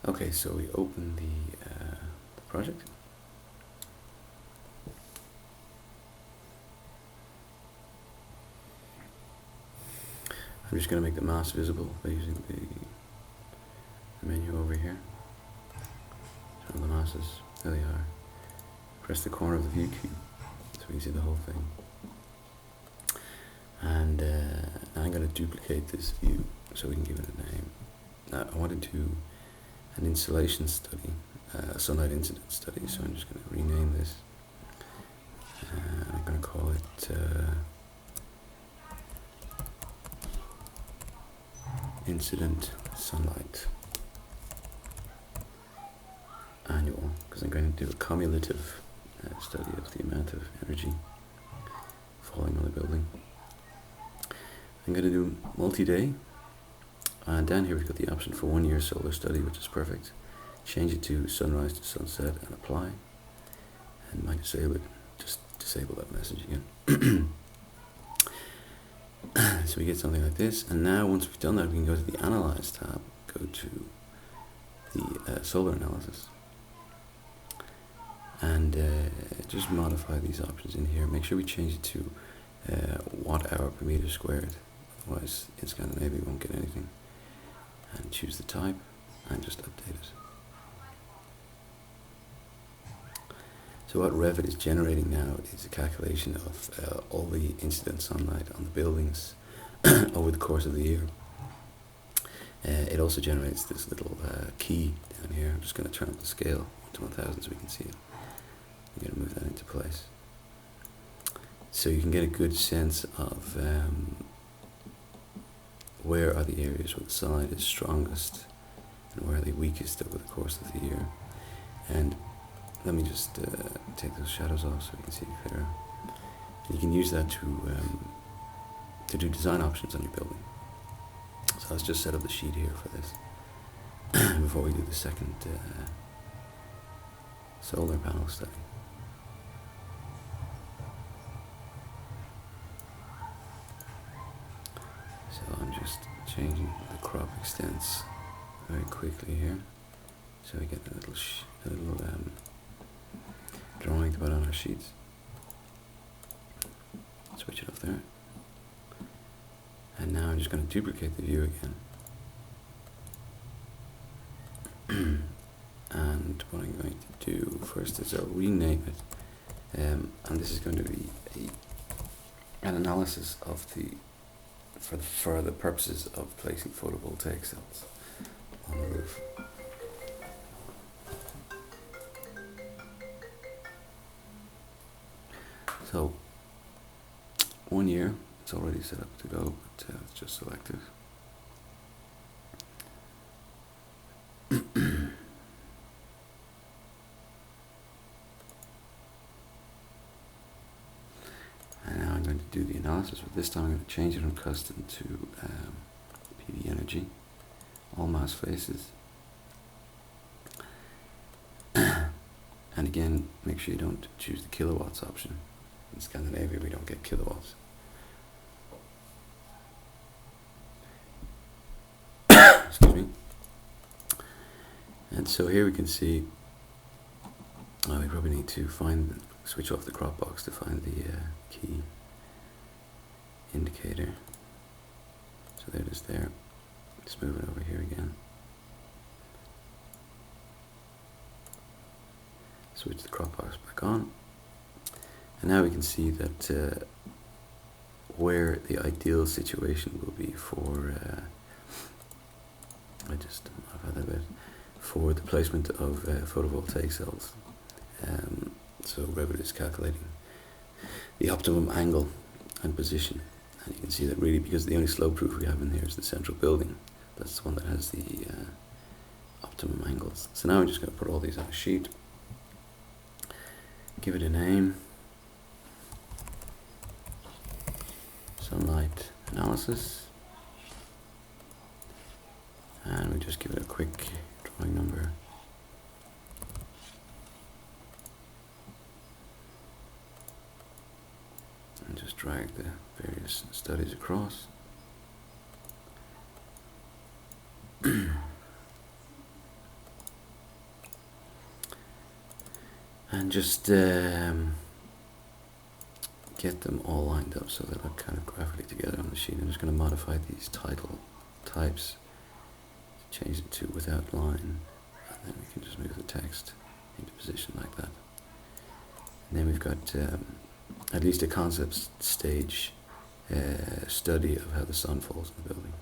Okay, so we open the project. I'm just going to make the mask visible by using the menu over here. Show the masses. There they are. Press the corner of the view cube so we can see the whole thing. And now I'm going to duplicate this view so we can give it a name. Now I want to do an insolation study, a sunlight incident study, so I'm just going to rename this. I'm going to call it Incident Sunlight Annual, because I'm going to do a cumulative study of the amount of energy falling on the building. I'm going to do multi-day, and down here we've got the option for 1 year solar study, which is perfect. Change it to sunrise to sunset and apply, and might disable it. Just disable that message again. So we get something like this, and now once we've done that, we can go to the Analyze tab, go to the solar analysis, and just modify these options in here. Make sure we change it to watt hour per meter squared, otherwise in Scandinavia we won't get anything. And choose the type and just update it. So what Revit is generating now is a calculation of all the incident sunlight on the buildings over the course of the year. It also generates this little key down here. I'm just going to turn up the scale to 1000 so we can see it. I'm going to move that into place. So you can get a good sense of where are the areas where the sunlight is strongest and where are they weakest over the course of the year. And let me just take those shadows off so we can see it clearer. And you can use that to do design options on your building. So let's just set up the sheet here for this before we do the second solar panel study. So I'm just changing the crop extents very quickly here, so we get a little drawing to put on our sheets. Switch it off there. And now I'm just going to duplicate the view again. And what I'm going to do first is I'll rename it. And this is going to be an analysis of for the purposes of placing photovoltaic cells on the roof. So 1 year, it's already set up to go, but it's just selective. And now I'm going to do the analysis, but this time I'm going to change it from custom to PV energy, all mass faces. And again, make sure you don't choose the kilowatts option. In Scandinavia, we don't get kilowatts. Excuse me. And so here we can see, we probably need to switch off the crop box to find the key indicator. So there it is there. Just move it over here again. Switch the crop box back on. And now we can see that where the ideal situation will be for for the placement of photovoltaic cells. So Revit is calculating the optimum angle and position, and you can see that really, because the only slope roof we have in here is the central building, that's the one that has the optimum angles. So now I'm just going to put all these on a sheet, give it a name, sunlight analysis, and we just give it a quick drawing number. And just drag the various studies across. and just get them all lined up so they look kind of graphically together on the sheet. I'm just going to modify these title types, change it to without line, and then we can just move the text into position like that. And then we've got at least a concept stage study of how the sun falls in the building.